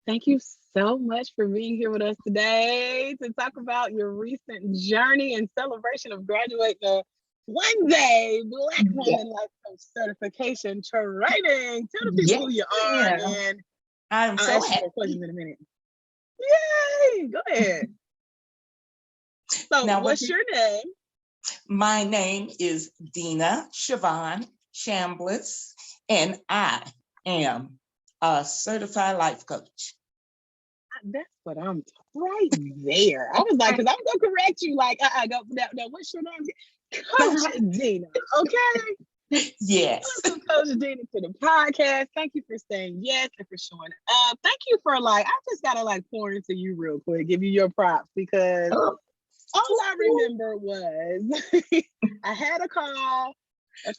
Thank you so much for being here with us today to talk about your recent journey and celebration of graduating a one day Black Yeah. Woman Life Coach certification training. Tell the people Yes, who you are, ma'am. and I'm I'll so ask you more questions happy. in a minute. Yay! Go ahead. So, Now, what's your name? my name is Dena Siobhan Chambliss, and I am a certified life coach. That's what I'm right there. I was like, because I'm gonna correct you. Like, go now. What's your name? Coach Dena. Okay. Yes. Welcome, Coach Dena, to the podcast. Thank you for saying yes and for showing up. Thank you for I just gotta pour into you real quick, give you your props because Oh, all I remember was I had a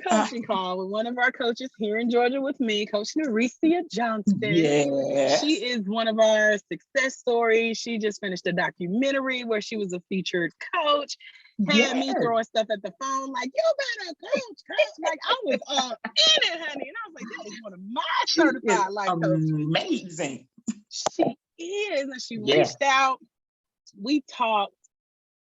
coaching call with one of our coaches here in Georgia with me, Coach Andrieka Johnson. yes. She is one of our success stories. She just finished a documentary where she was a featured coach. Had me Yes. throwing stuff at the phone like, you better coach. Like I was in it, honey. And I was like, that is one of my certified life coaches. Amazing. She is. And she Yeah. reached out. We talked.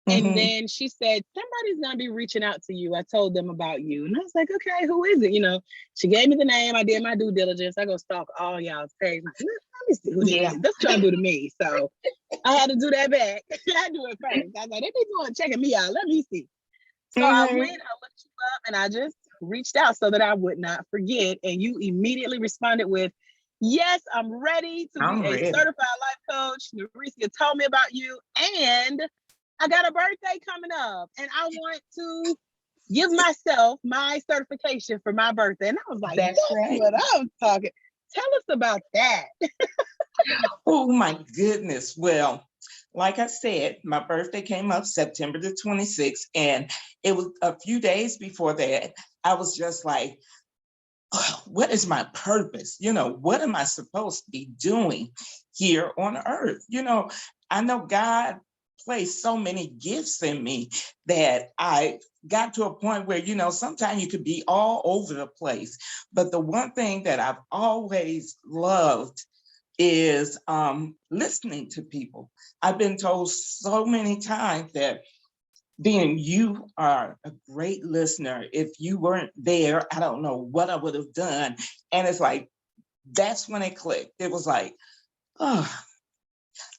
And Mhm. then she said, somebody's going to be reaching out to you. I told them about you. And I was like, okay, who is it? She gave me the name. I did my due diligence. I go stalk all y'all's page. Let me see who this is. That's what y'all do to me. So I had to do that back. I do it first. I was like, they be checking me out. Let me see. So I went, I looked you up, and I just reached out so that I would not forget. And you immediately responded with, yes, I'm ready to be a certified life coach. Andrieka told me about you. And I got a birthday coming up, and I want to give myself my certification for my birthday. And I was like, that's right. What I'm talking. Tell us about that. Oh my goodness. Well, like I said, my birthday came up September the 26th, and it was a few days before that. I was just like, oh, what is my purpose? What am I supposed to be doing here on earth? I know God placed so many gifts in me that I got to a point where, sometimes you could be all over the place. But the one thing that I've always loved is listening to people. I've been told so many times that being you are a great listener. If you weren't there, I don't know what I would have done. And it's like, that's when it clicked. It was like, oh,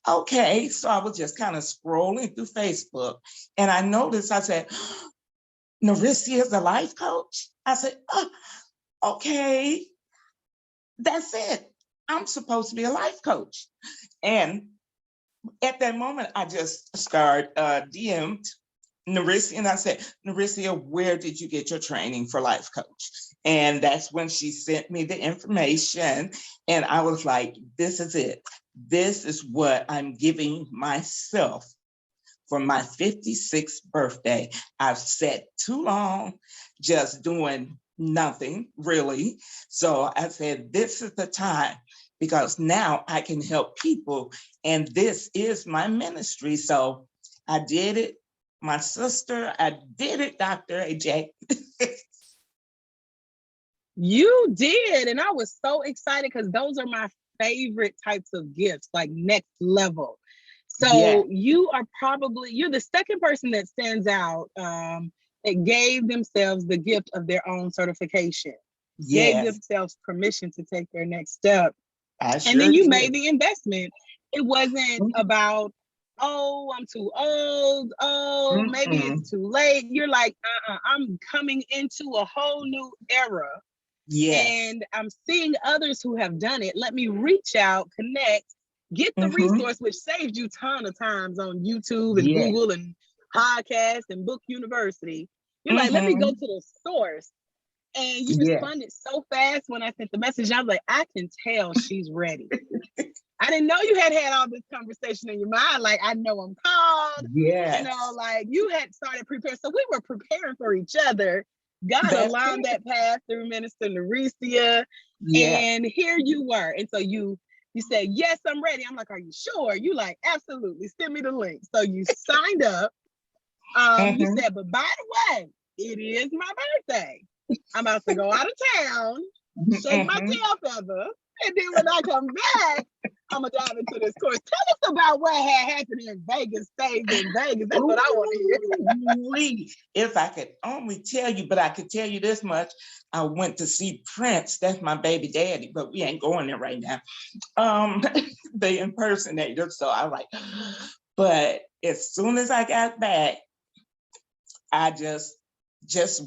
okay. So I was just kind of scrolling through Facebook, and I noticed, I said, Andrieka is a life coach. I said, oh, okay, that's it. I'm supposed to be a life coach. And at that moment, I just started DM'd Andrieka, and I said, Andrieka, where did you get your training for life coach? And that's when she sent me the information, and I was like, this is it. This is what I'm giving myself for my 56th birthday. I've sat too long just doing nothing really. So I said, this is the time, because now I can help people, and this is my ministry. So I did it. My sister, I did it, Dr. AJ. You did. And I was so excited because those are my favorite types of gifts, like next level. So you're the second person that stands out that gave themselves the gift of their own certification, gave themselves permission to take their next step. And then you made the investment. It wasn't about, oh, I'm too old. Oh, maybe it's too late. You're like, I'm coming into a whole new era. And I'm seeing others who have done it. Let me reach out, connect, get the resource, which saved you a ton of times on YouTube and Google and podcasts and Book University. You're like, let me go to the source. And you responded so fast when I sent the message. I was like, I can tell she's ready. I didn't know you had all this conversation in your mind. Like, I know I'm called. Like you had started preparing. So we were preparing for each other. God allowed that path through Minister Andrieka. And here you were. And so you said, yes, I'm ready. I'm like, are you sure? You like, absolutely. Send me the link. So you signed up. You said, but by the way, it is my birthday. I'm about to go out of town, shake my tail feather. And then when I come back, I'm gonna dive into this course. Tell us about what had happened in Vegas, stays in Vegas. That's what I want to hear. If I could only tell you, but I could tell you this much. I went to see Prince. That's my baby daddy, but we ain't going there right now. The impersonator. So I like, but as soon as I got back, I just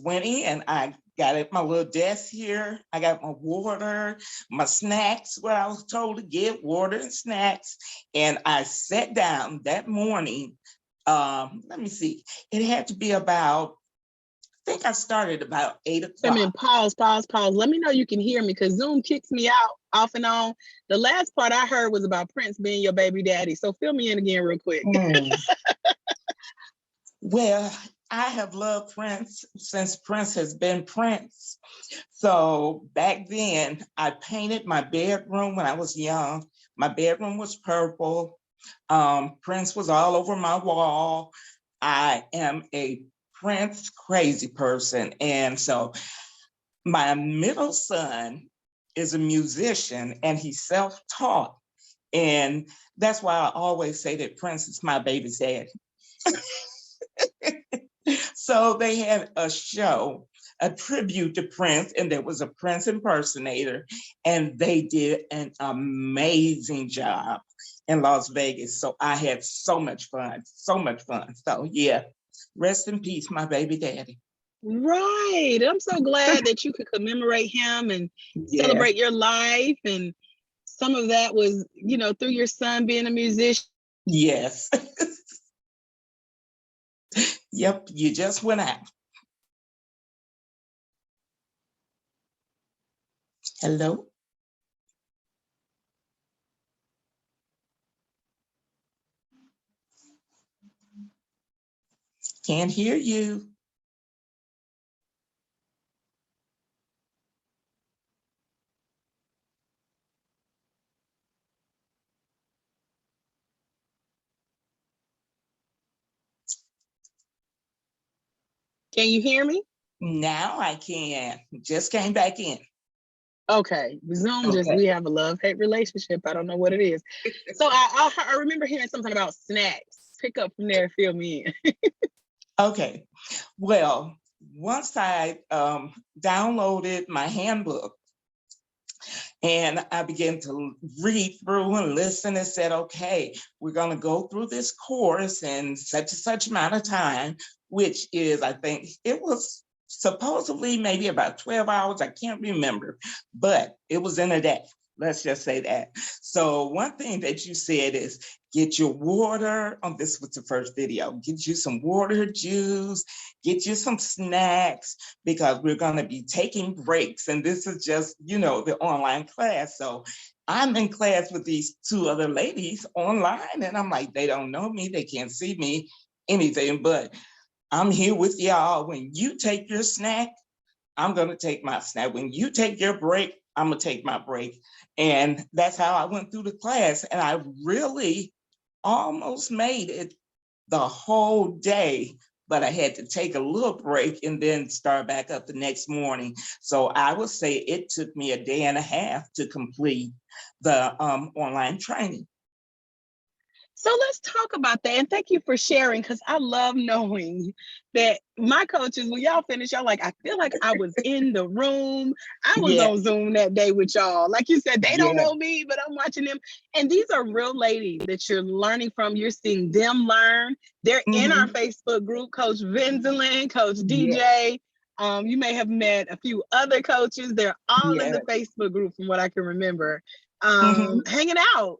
went in. I got at my little desk here. I got my water, my snacks, what I was told to get, water and snacks. And I sat down that morning. Let me see. It had to be about, I think I started about 8 o'clock. I mean, pause. Let me know you can hear me because Zoom kicks me out off and on. The last part I heard was about Prince being your baby daddy. So fill me in again real quick. Well, I have loved Prince since Prince has been Prince. So back then, I painted my bedroom when I was young. My bedroom was purple. Prince was all over my wall. I am a Prince crazy person. And so my middle son is a musician and he's self-taught. And that's why I always say that Prince is my baby's daddy. So they had a show, a tribute to Prince, and there was a Prince impersonator, and they did an amazing job in Las Vegas. So I had so much fun. So yeah, rest in peace, my baby daddy. Right. I'm so glad that you could commemorate him and celebrate your life. And some of that was, through your son being a musician. Yes. Yep, you just went out. Hello? Can't hear you. Can you hear me? Now I can. Just came back in. Okay. Zoom we have a love-hate relationship. I don't know what it is. So I remember hearing something about snacks. Pick up from there, fill me in. Okay. Well, once I downloaded my handbook and I began to read through and listen and said, okay, we're going to go through this course in such and such amount of time, which is, I think it was supposedly maybe about 12 hours. I can't remember, but it was in a day. Let's just say that. So one thing that you said is get your water. This was the first video. Get you some water, juice, get you some snacks, because we're going to be taking breaks. And this is just, the online class. So I'm in class with these 2 other ladies online. And I'm like, they don't know me. They can't see me, anything, but I'm here with y'all. When you take your snack, I'm going to take my snack. When you take your break, I'm going to take my break. And that's how I went through the class. And I really almost made it the whole day, but I had to take a little break and then start back up the next morning. So I would say it took me a day and a half to complete the online training. So let's talk about that. And thank you for sharing, because I love knowing that my coaches, when y'all finish, y'all like, I feel like I was in the room. I was on Zoom that day with y'all. Like you said, they don't know me, but I'm watching them. And these are real ladies that you're learning from. You're seeing them learn. They're in our Facebook group, Coach Vanzant, Coach DJ. You may have met a few other coaches. They're all in the Facebook group from what I can remember. Hanging out,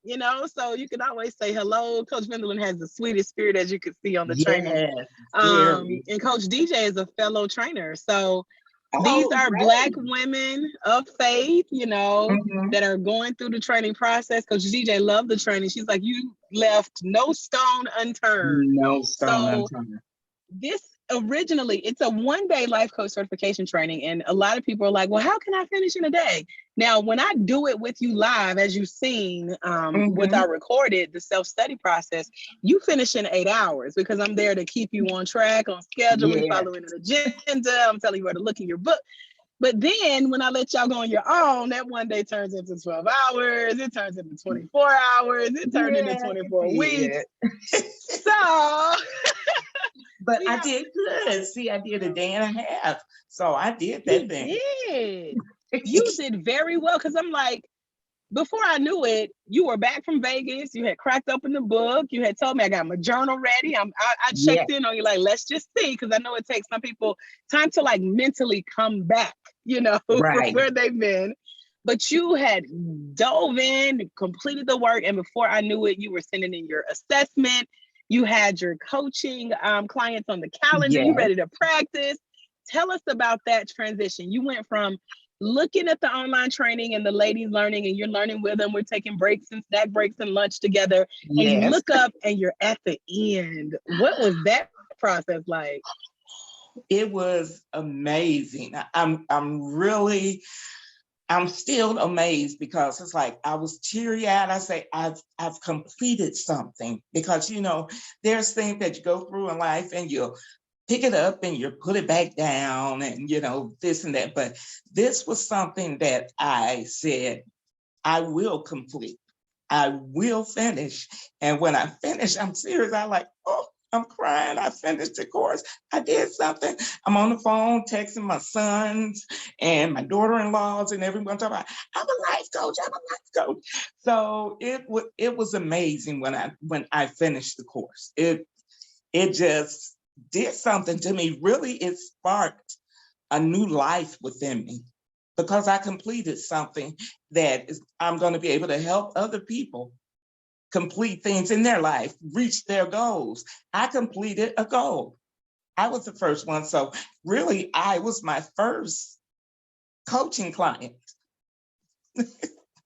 so you can always say hello. Coach Vanzant has the sweetest spirit, as you can see on the training. And Coach DJ is a fellow trainer. So these are Black women of faith, that are going through the training process. Coach DJ loved the training. She's like, you left no stone unturned. No stone unturned. This originally, it's a 1-day life coach certification training. And a lot of people are like, well, how can I finish in a day? Now, when I do it with you live, as you've seen with our recorded, the self-study process, you finish in 8 hours, because I'm there to keep you on track, on schedule. We following an agenda. I'm telling you where to look in your book. But then when I let y'all go on your own, that one day turns into 12 hours, it turns into 24 hours, it turned into 24 weeks. So but I did good. See, I did a day and a half. So I did that thing. You did very well, because I'm like, before I knew it, you were back from Vegas. You had cracked open the book. You had told me I got my journal ready. I checked in on you, like, let's just see, because I know it takes some people time to like mentally come back, you know, from where they've been. But you had dove in, completed the work, and before I knew it, you were sending in your assessment. You had your coaching clients on the calendar. You ready to practice. Tell us about that transition. You went from looking at the online training and the ladies learning, and you're learning with them. We're taking breaks and snack breaks and lunch together. And you look up and you're at the end. What was that process like? It was amazing. I'm still amazed, because it's like I was teary-eyed. I say I've completed something, because you know there's things that you go through in life and you pick it up and you put it back down, and you know this and that. But this was something that I said I will complete. I will finish. And when I finish, I'm serious. I'm like, oh, I'm crying. I finished the course. I did something. I'm on the phone texting my sons and my daughter-in-laws and everyone talking about, I'm a life coach. I'm a life coach. So it was amazing when I finished the course. It just did something to me. Really, it sparked a new life within me, because I completed something that I'm going to be able to help other people complete things in their life, reach their goals. I completed a goal. I was the first one. So really, I was my first coaching client.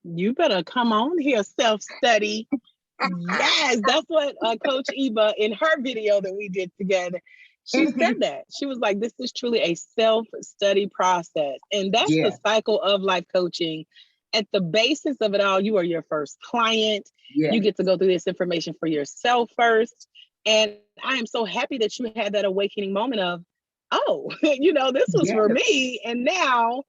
You better come on here, self-study. Yes, that's what Coach Eva, in her video that we did together, she said that. She was like, this is truly a self-study process. And that's the cycle of life coaching. At the basis of it all, you are your first client. You get to go through this information for yourself first. And I am so happy that you had that awakening moment of, oh, you know, this was for me. And now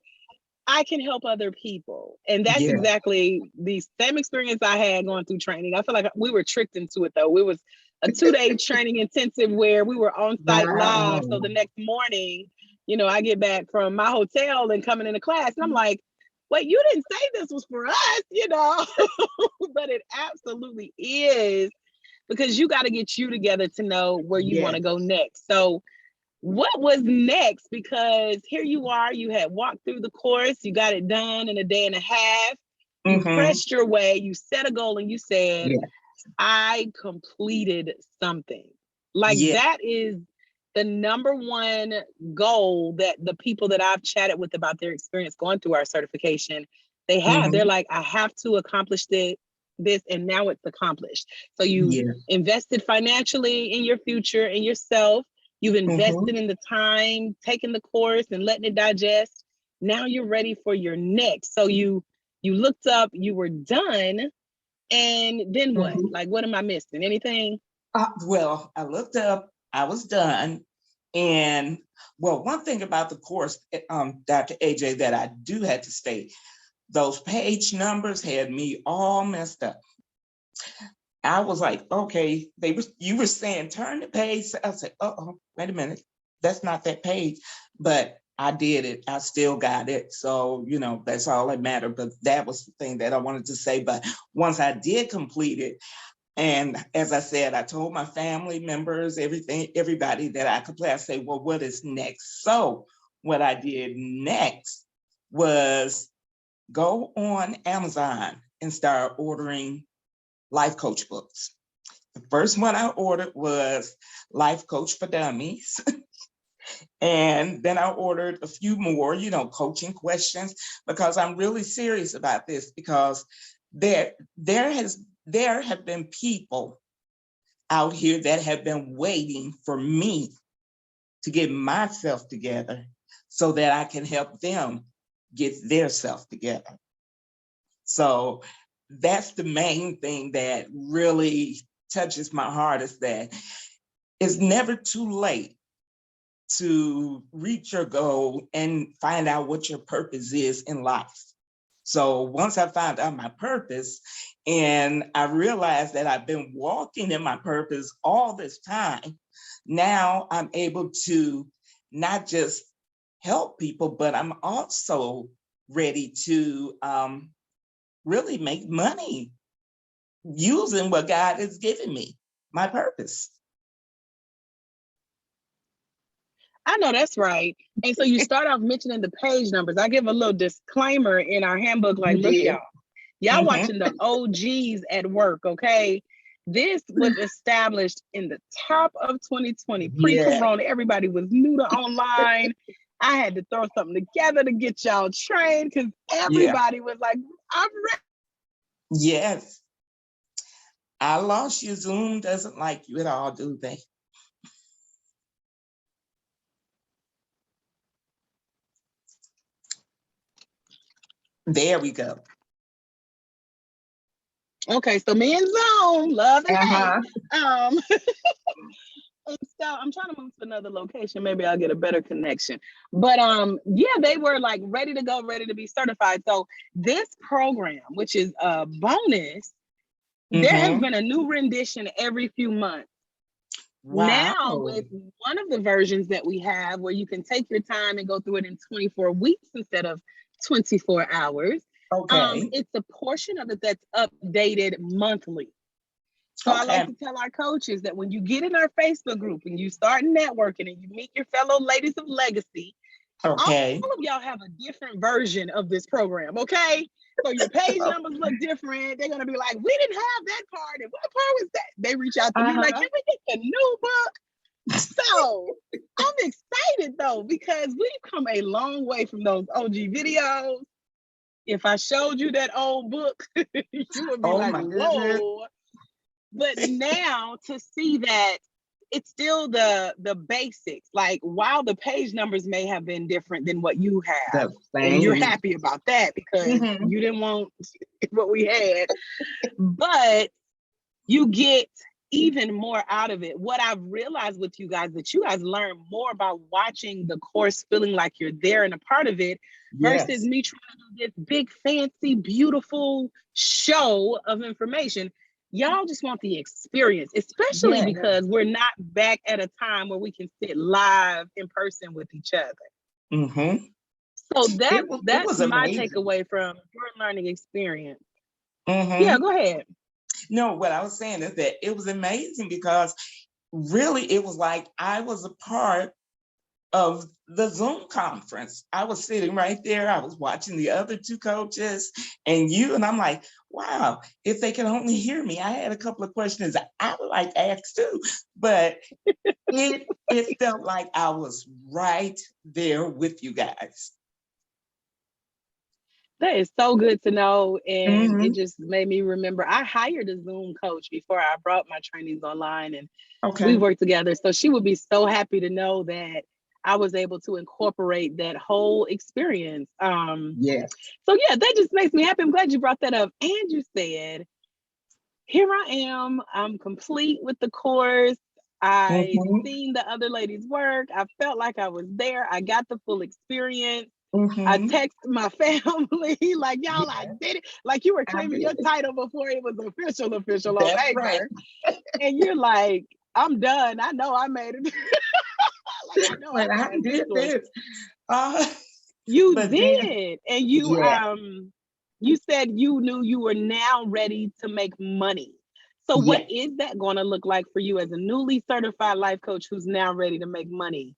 I can help other people. And that's exactly the same experience I had going through training. I feel like we were tricked into it, though. It was a 2-day training intensive where we were on site live. So the next morning, you know, I get back from my hotel and coming into class, and I'm like, wait, you didn't say this was for us, you know? But it absolutely is, because you got to get you together to know where you want to go next. So what was next? Because here you are, you had walked through the course, you got it done in a day and a half, you pressed your way, you set a goal, and you said, I completed something. Like that is the number one goal that the people that I've chatted with about their experience going through our certification, they have. They're like, I have to accomplish this, and now it's accomplished. So you invested financially in your future, in yourself. You've invested in the time, taking the course and letting it digest. Now you're ready for your next. So you looked up, you were done, and then what? Like, what am I missing? Anything? Well, I looked up, I was done. And well, one thing about the course, Dr. AJ, that I do have to state, those page numbers had me all messed up. I was like, okay, you were saying turn the page. I said, wait a minute, that's not that page. But I did it. I still got it. So, you know, that's all that mattered. But that was the thing that I wanted to say. But once I did complete it, and as I said, I told my family members, everybody that I could play, I say, well, what is next? So what I did next was go on Amazon and start ordering life coach books. The first one I ordered was Life Coach for Dummies. And then I ordered a few more, you know, coaching questions, because I'm really serious about this, because there have been people out here that have been waiting for me to get myself together so that I can help them get their self together. So that's the main thing that really touches my heart, is that it's never too late to reach your goal and find out what your purpose is in life. So once I found out my purpose and I realized that I've been walking in my purpose all this time, now I'm able to not just help people, but I'm also ready to really make money using what God has given me, my purpose. I know that's right. And so you start off mentioning the page numbers. I give a little disclaimer in our handbook, like, look, y'all watching the OGs at work, okay? This was established in the top of 2020, pre-corona. Everybody was new to online. I had to throw something together to get y'all trained because everybody was like, I'm ready. Yes. I lost you. Zoom doesn't like you at all, do they? There we go. Okay, so me and Zoom, love and hate. And so I'm trying to move to another location. Maybe I'll get a better connection. But yeah, they were like ready to go, ready to be certified. So this program, which is a bonus, there has been a new rendition every few months. Wow. Now with one of the versions that we have where you can take your time and go through it in 24 weeks instead of 24 hours. Okay. It's a portion of it that's updated monthly. So I like to tell our coaches that when you get in our Facebook group and you start networking and you meet your fellow ladies of legacy, all of y'all have a different version of this program, okay? So your page numbers look different. They're gonna be like, we didn't have that part. And what part was that? They reach out to me like, can we get the new book? So I'm excited though, because we've come a long way from those OG videos. If I showed you that old book, you would be like, whoa. But now to see that it's still the basics, like while the page numbers may have been different than what you have, and you're happy about that because you didn't want what we had, but you get even more out of it. What I've realized with you guys, that you guys learn more about watching the course, feeling like you're there and a part of it, versus me trying to do this big, fancy, beautiful show of information. Y'all just want the experience, especially because we're not back at a time where we can sit live in person with each other. So that's my takeaway from your learning experience. Yeah, go ahead. No, what I was saying is that it was amazing because really it was like I was a part of the Zoom conference. I was sitting right there. I was watching the other two coaches and you, and I'm like, wow, if they can only hear me. I had a couple of questions I would like to ask too, but it felt like I was right there with you guys. That is so good to know. And it just made me remember, I hired a Zoom coach before I brought my trainings online, and we worked together. So she would be so happy to know that I was able to incorporate that whole experience. So yeah, that just makes me happy. I'm glad you brought that up. And you said, here I am, I'm complete with the course. I seen the other ladies work. I felt like I was there. I got the full experience. I text my family, like, y'all, I did it. Like you were claiming your title before it was official on paper. And you're like, I'm done. I know I made it. Like, I know I did this. You did. And you said you knew you were now ready to make money. So what is that going to look like for you as a newly certified life coach who's now ready to make money?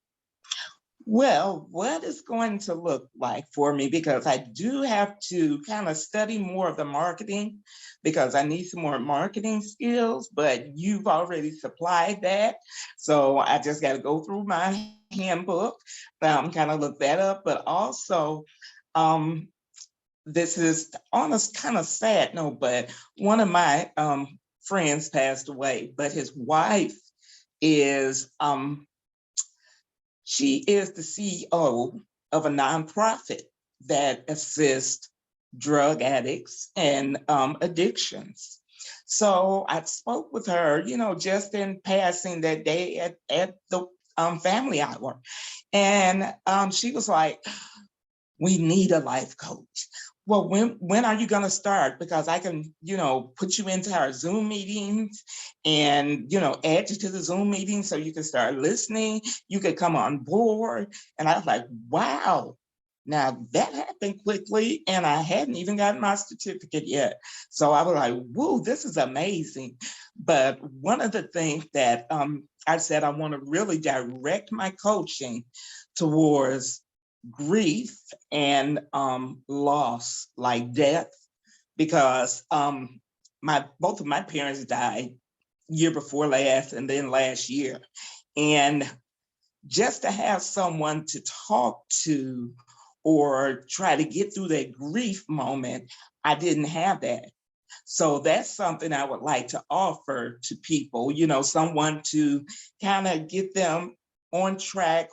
Well, what it's going to look like for me, because I do have to kind of study more of the marketing because I need some more marketing skills, but you've already supplied that. So I just got to go through my handbook, kind of look that up. But also, this is on a kind of sad note, but one of my friends passed away, but his wife is, she is the CEO of a nonprofit that assists drug addicts and addictions. So I spoke with her, just in passing that day at the family hour. And she was like, we need a life coach. Well, when are you going to start? Because I can, put you into our Zoom meetings and, add you to the Zoom meeting so you can start listening. You could come on board. And I was like, wow. Now that happened quickly, and I hadn't even gotten my certificate yet. So I was like, whoa, this is amazing. But one of the things that I said, I want to really direct my coaching towards grief and loss, like death, because both of my parents died year before last and then last year. And just to have someone to talk to or try to get through that grief moment, I didn't have that. So that's something I would like to offer to people, someone to kind of get them on track,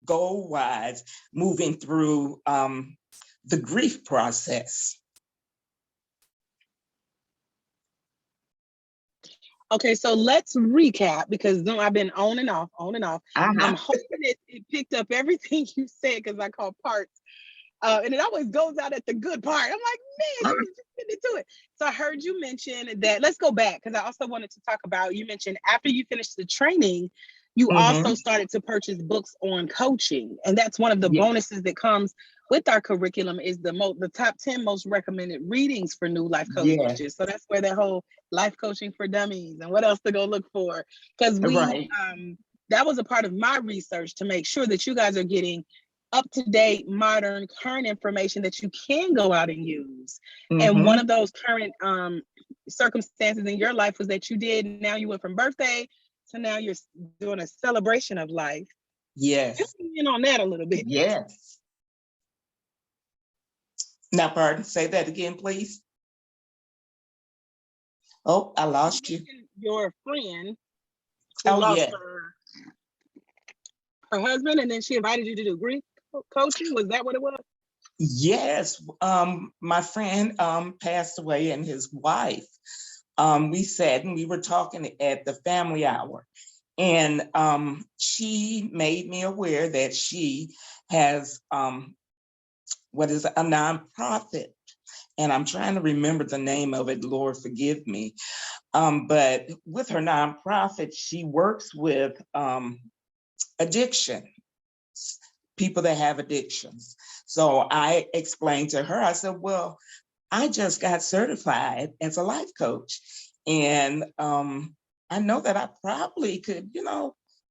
goal-wise, moving through the grief process. Okay, so let's recap, because I've been on and off. I'm hoping it picked up everything you said, because I call parts. And it always goes out at the good part. I'm like, man, you just get into it. So I heard you mention that. Let's go back, because I also wanted to talk about, you mentioned after you finished the training, you also started to purchase books on coaching. And that's one of the bonuses that comes with our curriculum, is the top 10 most recommended readings for new life coaches. Yeah. So that's where that whole life coaching for dummies and what else to go look for. Because that was a part of my research, to make sure that you guys are getting up-to-date, modern, current information that you can go out and use. And one of those current circumstances in your life was that now you went from birthday to now you're doing a celebration of life. Yes. Just in on that a little bit. Yes. Now, pardon, say that again, please. Oh, I lost you. Your friend who lost her husband, and then she invited you to do grief coaching. Was that what it was? Yes. My friend passed away, and his wife, we sat and we were talking at the family hour, and she made me aware that she has what is a nonprofit, and I'm trying to remember the name of it, Lord forgive me. But with her nonprofit, she works with addiction, people that have addictions. So I explained to her, I said, well, I just got certified as a life coach. And I know that I probably could,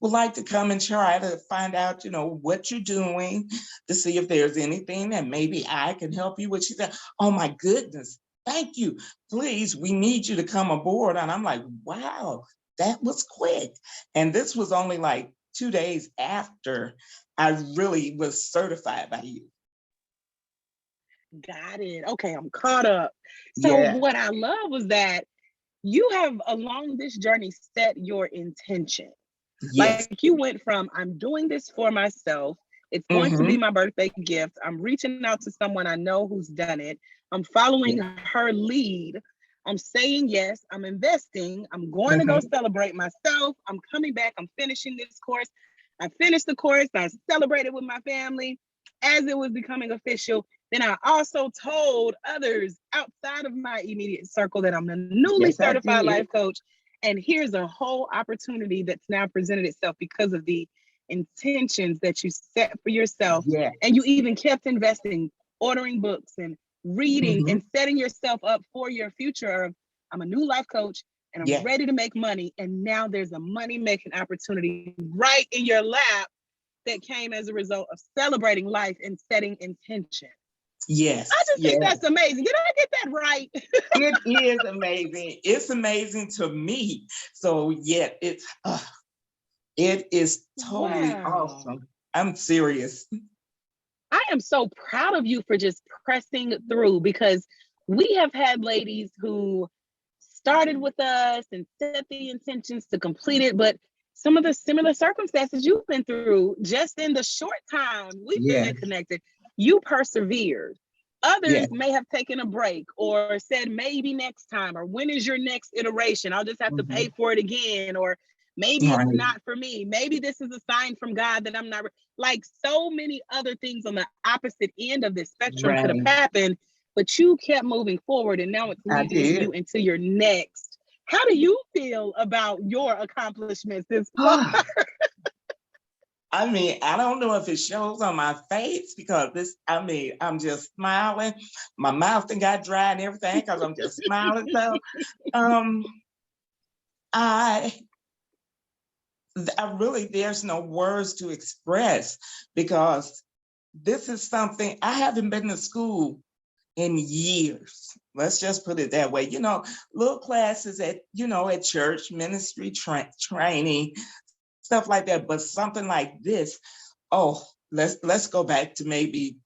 would like to come and try to find out, what you're doing, to see if there's anything that maybe I can help you with. She said, oh my goodness, thank you. Please, we need you to come aboard. And I'm like, wow, that was quick. And this was only like 2 days after I really was certified by you. Got it. Okay, I'm caught up. So what I love was that you have, along this journey, set your intention. Yes. Like you went from, I'm doing this for myself. It's going to be my birthday gift. I'm reaching out to someone I know who's done it. I'm following her lead. I'm saying yes. I'm investing. I'm going to go celebrate myself. I'm coming back. I'm finishing this course. I finished the course. I celebrated with my family as it was becoming official. Then I also told others outside of my immediate circle that I'm a newly certified life coach. And here's a whole opportunity that's now presented itself because of the intentions that you set for yourself. Yeah. And you even kept investing, ordering books and reading and setting yourself up for your future of, I'm a new life coach and I'm ready to make money. And now there's a money-making opportunity right in your lap that came as a result of celebrating life and setting intention. Yes. I just think that's amazing. Did I get that right? It is amazing. It's amazing to me. So it is totally awesome. I'm serious. I am so proud of you for just pressing through, because we have had ladies who started with us and set the intentions to complete it, but some of the similar circumstances you've been through, just in the short time we've been connected, you persevered. Others may have taken a break or said maybe next time, or when is your next iteration? I'll just have to pay for it again, or Maybe it's not for me. Maybe this is a sign from God that I'm not, like so many other things on the opposite end of this spectrum could have happened, but you kept moving forward and now it's leading you into your next. How do you feel about your accomplishments this far? I mean, I don't know if it shows on my face because I'm just smiling. My mouth done got dry and everything because I'm just smiling. So I really, there's no words to express because this is something, I haven't been to school in years. Let's just put it that way. You know, little classes at church, ministry training, stuff like that. But something like this, let's go back to maybe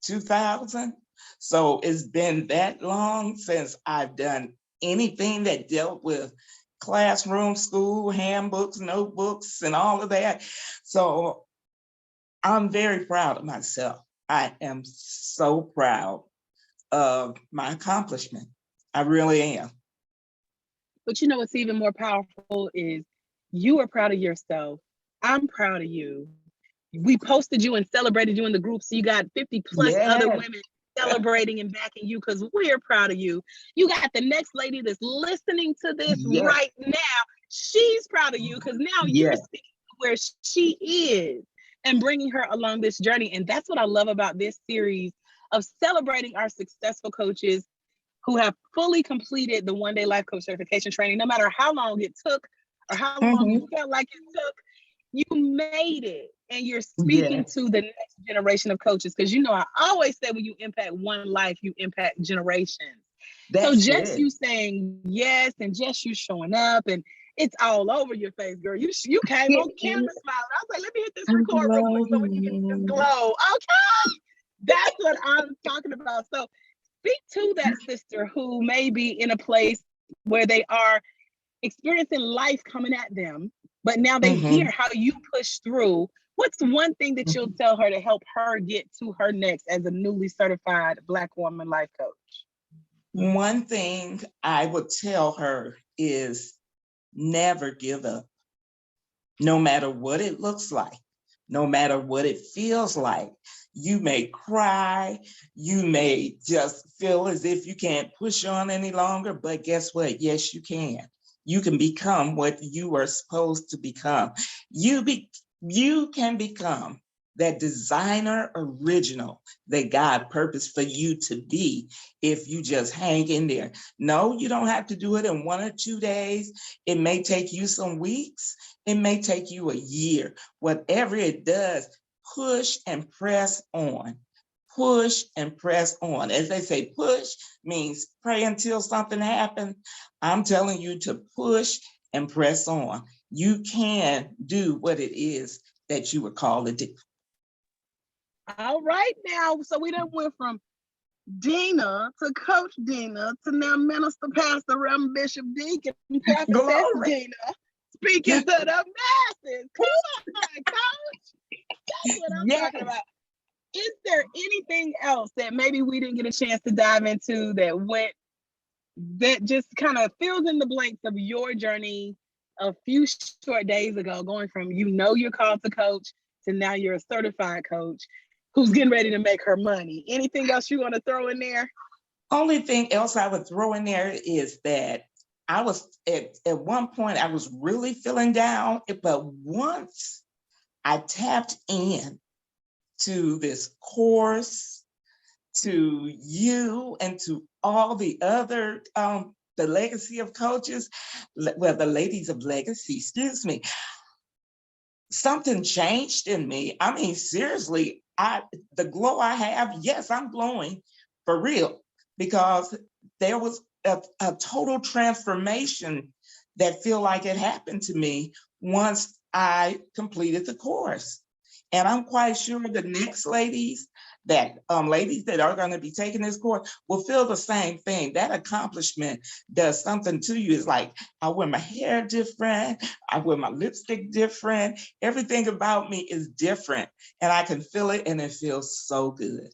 2000. So it's been that long since I've done anything that dealt with classroom, school, handbooks, notebooks, and all of that. So I'm very proud of myself. I am so proud of my accomplishment. I really am. But you know what's even more powerful is you are proud of yourself. I'm proud of you. We posted you and celebrated you in the group, so you got 50 plus other women celebrating and backing you because we're proud of you. You got the next lady that's listening to this right now. She's proud of you because now you're seeing where she is and bringing her along this journey. And that's what I love about this series of celebrating our successful coaches who have fully completed the one-day life coach certification training, no matter how long it took or how long you felt like it took, you made it. And you're speaking to the next generation of coaches. Because I always say when you impact one life, you impact generations. So just you saying yes and just you showing up and it's all over your face, girl. You came on camera smiling. I was like, let me hit this record real quick so we can get this glow. Okay. That's what I'm talking about. So speak to that sister who may be in a place where they are experiencing life coming at them, but now they hear how you push through. What's one thing that you'll tell her to help her get to her next as a newly certified Black woman life coach? One thing I would tell her is never give up, no matter what it looks like, no matter what it feels like. You may cry, you may just feel as if you can't push on any longer, but guess what? Yes, you can. You can become what you are supposed to become. You can become that designer original that God purposed for you to be if you just hang in there. No, you don't have to do it in 1 or 2 days. It may take you some weeks. It may take you a year. Whatever it does, push and press on. Push and press on. As they say, push means pray until something happens. I'm telling you to push and press on. You can do what it is that you were called to do. All right now, so we done went from Dena to Coach Dena to now Minister, Pastor, Reverend Bishop, Deacon, Prophetess Dena, speaking to the masses. Come on, Coach. That's what I'm talking about. Is there anything else that maybe we didn't get a chance to dive into that just kind of fills in the blanks of your journey a few short days ago, going from you're called to coach to now you're a certified coach who's getting ready to make her money? Anything else you want to throw in there? Only thing else I would throw in there is that I was at one point I was really feeling down, but once I tapped in to this course, to you and to all the other the legacy of coaches, well, the ladies of legacy, excuse me, something changed in me. I mean, seriously, the glow I have, yes, I'm glowing for real, because there was a total transformation that feel like it happened to me once I completed the course. And I'm quite sure the next ladies that are going to be taking this course will feel the same thing. That accomplishment does something to you. It's like I wear my hair different, I wear my lipstick different. Everything about me is different, and I can feel it, and it feels so good.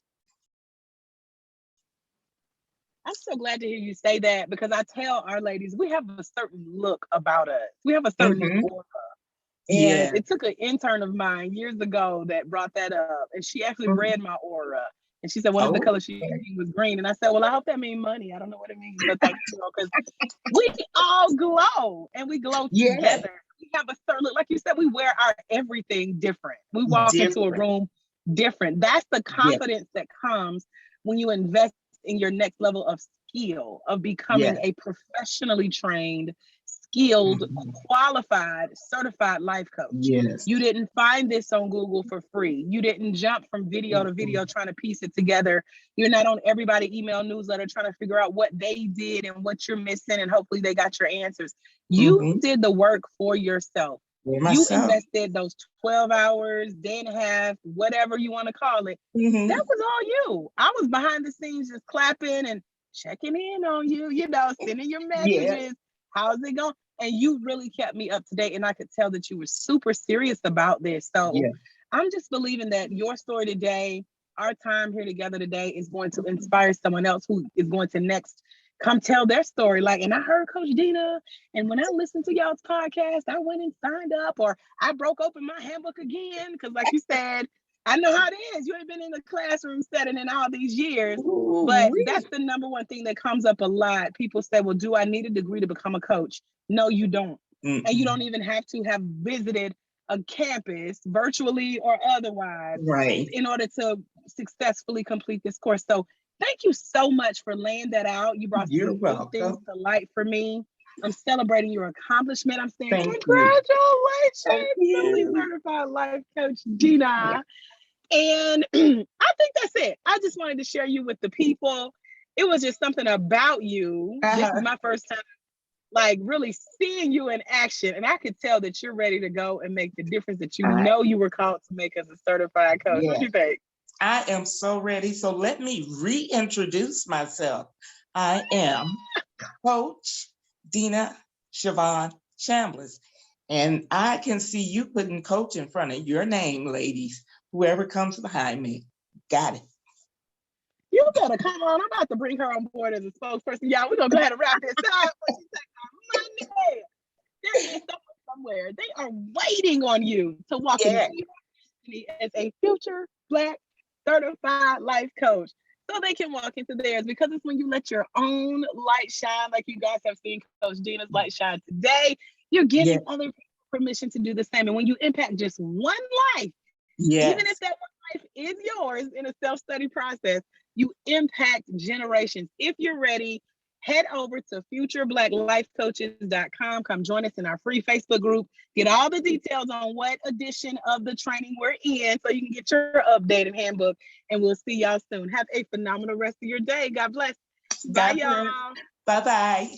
I'm so glad to hear you say that, because I tell our ladies we have a certain look about us. We have a certain aura. And it took an intern of mine years ago that brought that up. And she actually read my aura. And she said one of the colors she used was green. And I said, well, I hope that means money. I don't know what it means, but thank you, because we all glow and we glow together. We have a certain look. Like you said, we wear our everything different. We walk into a room different. That's the confidence that comes when you invest in your next level of skill, of becoming a professionally trained, skilled, qualified, certified life coach. You didn't find this on Google for free. You didn't jump from video to video trying to piece it together. You're not on everybody email newsletter trying to figure out what they did and what you're missing, and hopefully they got your answers. You did the work for yourself. You invested those 12 hours, day and a half, whatever you want to call it. That was all you. I was behind the scenes just clapping and checking in on you, you know, sending your messages. How's it going? And you really kept me up to date, and I could tell that you were super serious about this. So I'm just believing that your story today, our time here together today, is going to inspire someone else who is going to next come tell their story. Like, and I heard Coach Dena, and when I listened to y'all's podcast, I went and signed up, or I broke open my handbook again. Because like you said, I know how it is. You ain't been in the classroom setting in all these years. But that's the number one thing that comes up a lot. People say, well, do I need a degree to become a coach? No, you don't. And you don't even have to have visited a campus, virtually or otherwise, in order to successfully complete this course. So thank you so much for laying that out. You brought some good things to light for me. I'm celebrating your accomplishment. I'm saying congratulations, fully certified life coach Dena. And I think that's it. I just wanted to share you with the people. It was just something about you. This is my first time, like, really seeing you in action. And I could tell that you're ready to go and make the difference that you know you were called to make as a certified coach. What do you think? I am so ready. So let me reintroduce myself. I am Coach Dena Siobhan Chambliss. And I can see you putting coach in front of your name, ladies. Whoever comes behind me. Got it. You better come on. I'm about to bring her on board as a spokesperson. Y'all, we're going to go ahead and wrap this up. There is someone somewhere. They are waiting on you to walk in as a future Black certified life coach, so they can walk into theirs, because it's when you let your own light shine, like you guys have seen Coach Dena's light shine today, you're giving other people permission to do the same. And when you impact just one life, even if that one life is yours in a self-study process, you impact generations. If you're ready, head over to futurebblacklifecoaches.com. Come join us in our free Facebook group. Get all the details on what edition of the training we're in, so you can get your updated handbook. And we'll see y'all soon. Have a phenomenal rest of your day. God bless. Bye, y'all. Bye-bye.